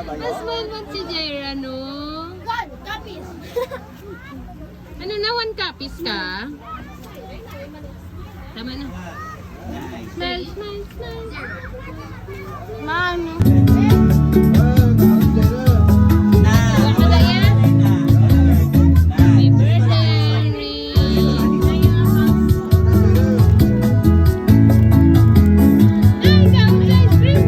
Mas malmat si Jaira, no? Kapis. Ano na, 1 copies ka? Tama na. Smile, smile, smile. Mano. Happy birthday, Rin. Ay, kaon sa ice cream.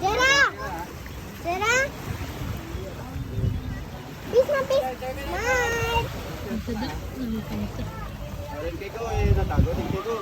Tira! Tira! Peace na, peace. Night! Ang sada. Ang kanita. Rin ko eh, natago din ko.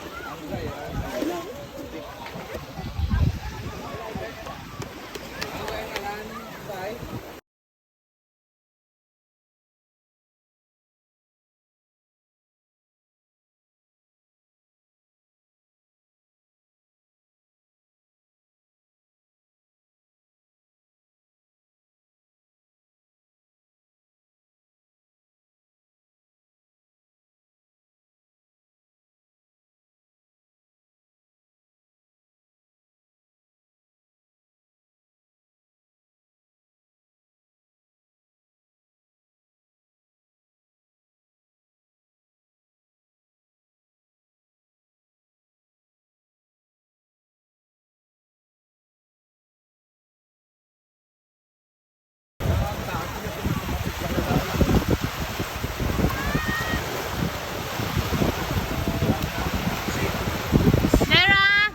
Sarah!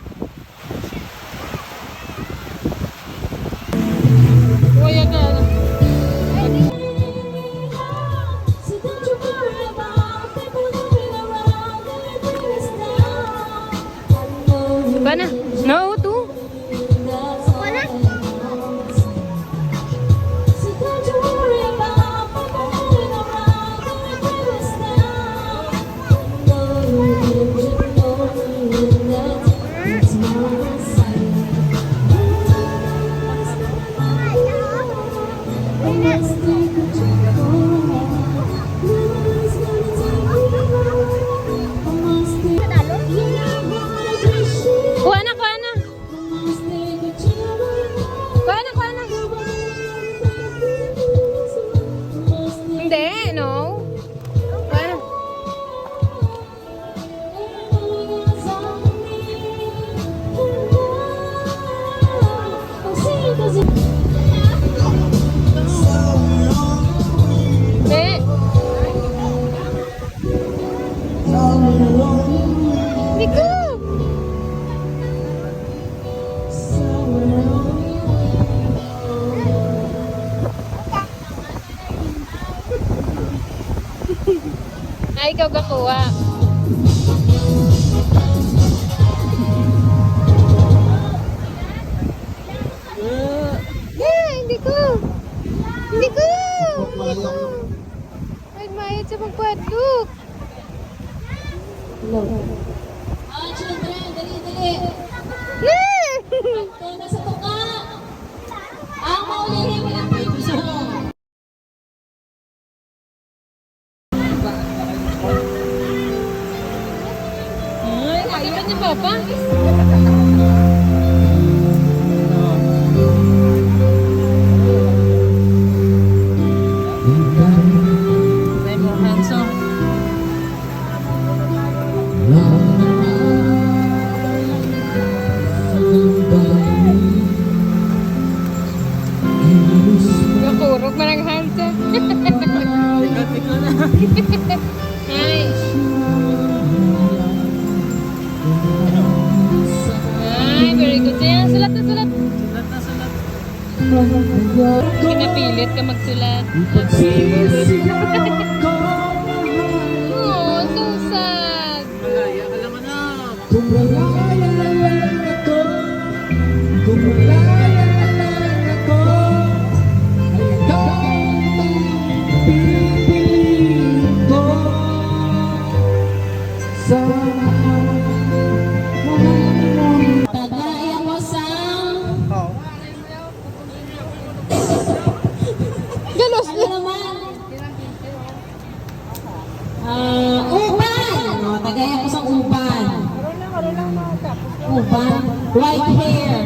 Kuya ka. Ba na? No, tu. Wala? Talo? Kuha na, kuha na. Kuha na, kuha na. Hindi, no. Kuha na. Hindi. Hindi ko. Ay, ikaw kakuha. Yeah, hindi ko. Hindi ko. Ay, mayat sa pagpadlok. Ah, children, dali-dali. Yeah! Ito na sa tuka. Ang maulihin mo yung picture. Ay, kailan niya papa? May more handsome. Nakurog man ang handsome. Ikaw na. Ay. Ay, very good. Yan, sulat na sulat. Sulat na sulat. Pinapilit ka magsulat. Oh, so sad. Malaya ka naman na. Tagaya mo sa white hair.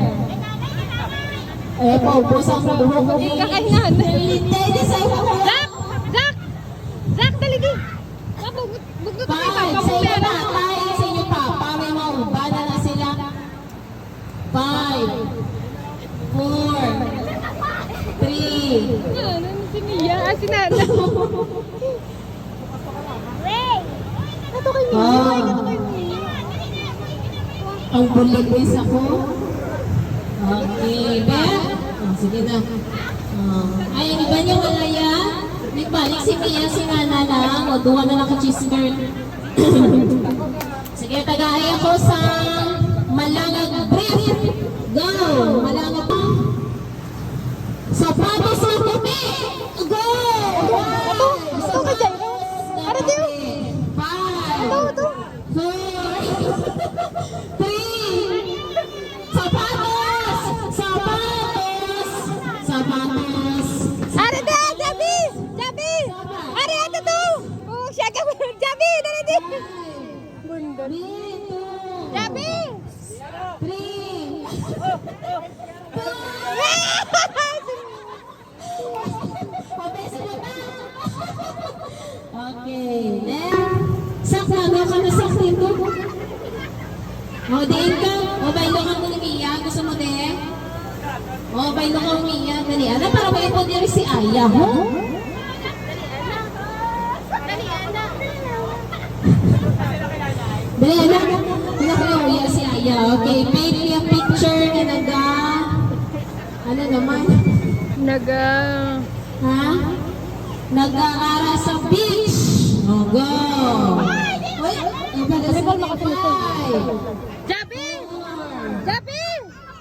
Eh, paubos ang buhok ni Kakahinan. Lady sa iyo. Zach! Zach! Zach, dali di! Bugto tayo pa. 5, sa inyo na, tayo sa inyo pa. Para maubana na sila. 5, 4, 3, Ano si Mia? Ah, si Nana. Wait. Ito kay Mia. Ito kay Mia. ang bulitis ako. Okay, Beth. Oh, sige na. Ay, ang iba niya wala yan. Nagbalik si Mia, si Nana lang. O, duwa na lang ka chismer. Sige, tagaay ako sa Malangag Brief. Go! Malangag pa. Sapatos sa tupi. Go! Ito ka dyan. Para tayo. 5, 4, 3, sapatos! Sapatos! Sapatos! Are de, Jabi! Jabi! Are, ato to! Oh, siya ka. Jabi, dali di! Bundol. Jabi! 3, okay, then, sakla, no ka na sakla ito. O, diin ka. O, bailo ka mo ni Mia. Gusto mo din? O, bailo ka mo Mia. Dali, ano, para may ipon din si Aya, ho? Dali, ano? Pinakaya si Aya. Okay, paint me a picture na naga. Ano naman? Naga... Ha? Nag-aaral sa beach. Oh, go. Uy, iba na sa 5. Jabi! Jabi!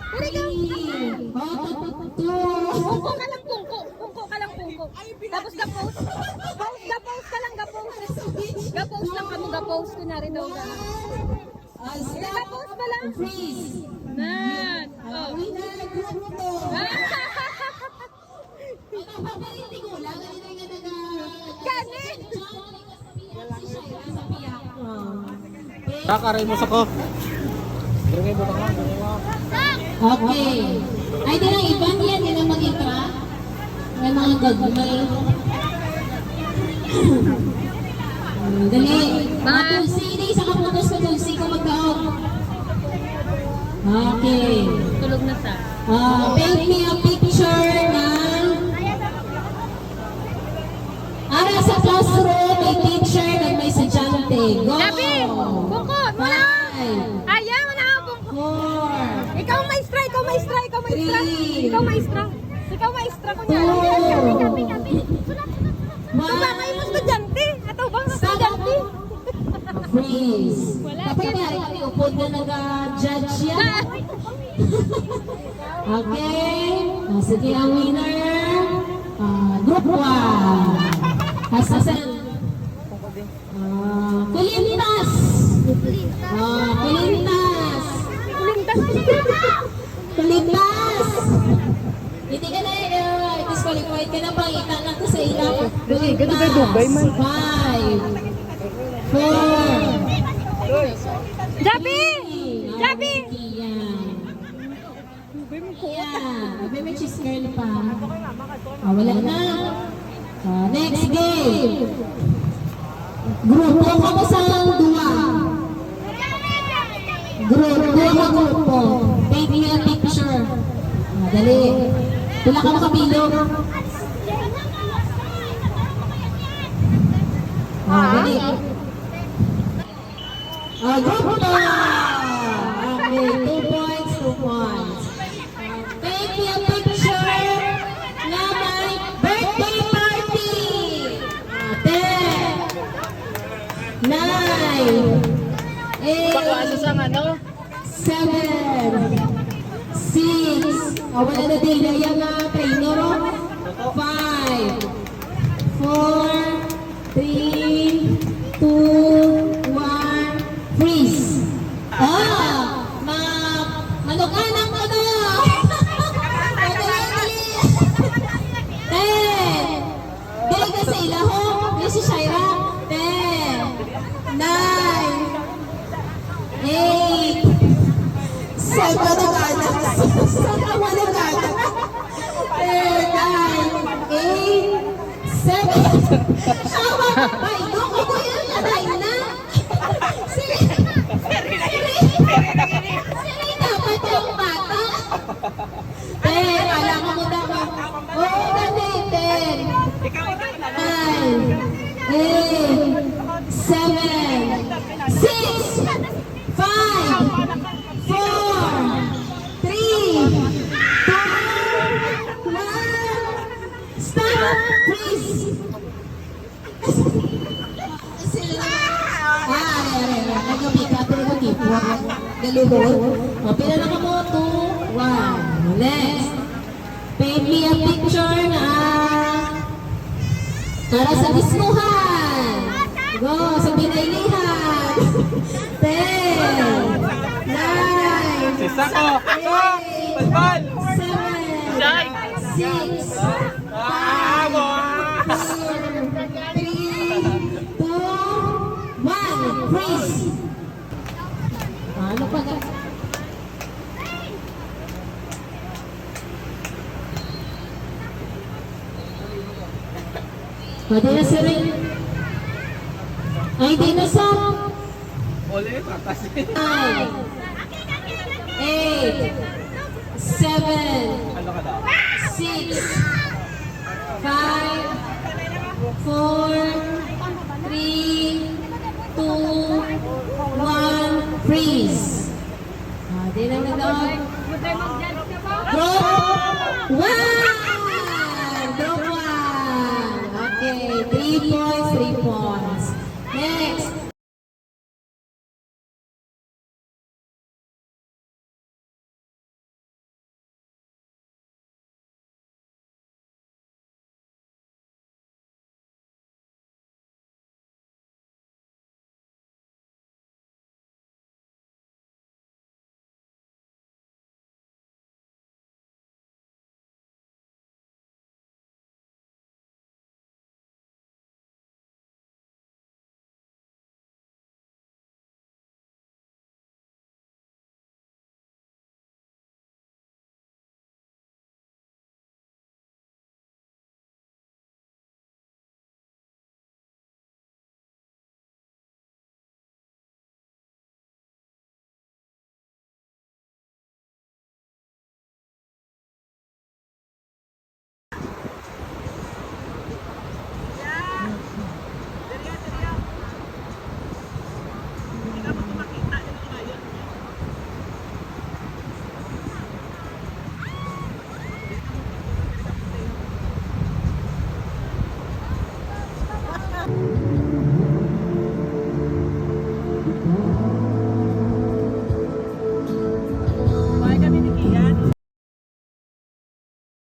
Pwede ka. Pungko ka lang, pungko. Pungko ka lang, pungko. Tapos gapos. Gapos ka lang, gapos. Gapos lang kamo, gapos. Kunwari daw ka. Gapos pa lang. Freeze. Nan. Oh. Kani! Kakaray mo sa ko. Bringay mo ka. Okay. Ay, di lang iba niyan. Di lang mag-intra. May mga gagmay. Dali. Mga tulsi. Hindi, isa ka putos ka tulsi ko magkaog. Okay. Tulog na sa. Paint me a picture na ara sa classroom, may teacher na may sadyante. Go! Jabi! Pungko! Muna! 5, Ayaw na ako, pungko. 4, Ikaw maestra, ikaw maestra, ikaw maestra. Ikaw maestra. Ikaw maestra ko niya. 2, Ito ba kayo mo estudyante? Ito ba ang estudyante? freeze. Wala Kapag ka. nari kami upod na nag-judge yan. Okay. Sige, ang winner. Group 1. Hasasan. Kulintas. Kulintas. Kulintas. Hindi ka na disqualified ka na pang itanan ko sa ilang. Kulintas. 5, 4, Jabi! Jabi! May cheese girl pa. Wala na. Next game. Grupo ko sa dua. Grupo. Take me a picture. Dali. Tula ka makabilog. Dali. Grupo. Okay, 2 points, 2 points. Take me a picture na my birthday party. 10, 9, 8, Sa ano? 7, 6, wala na din na yan na trainer. 5, 4, 3, 2, 1, freeze. Manukanan ko na. Dili ka sa ilaho. Yung si Shaira. 10, 9, 8, 7, 6, Seven na gana. Saka wala gana. 9, 8, 7. Tama. Ay, doon ko yung nanay na. Siri dapat yung bata. Alam mo dapat. Oo, dali, 10. 9, 8, 7, 6, 5, 4, 3, 2, 1. Stop, please. O, pila na ka mo? 2, 1. Next. Paint me a picture na para sa dismuhan. Go, sa binaylihan. 10, 9, Sisa ko! Balbal! 7, 6, 5, 4, 3, 2, 1. Freeze. Ano pa? Pwede na sir. Ay, di na sa. Ulit, tatasin. 9, 8, 7, Ano ka daw? 6, 5, 4, 3, 2, 1, freeze. Di na na daw. Group 1! Group 1. Okay, 3 points, 3 points. Next.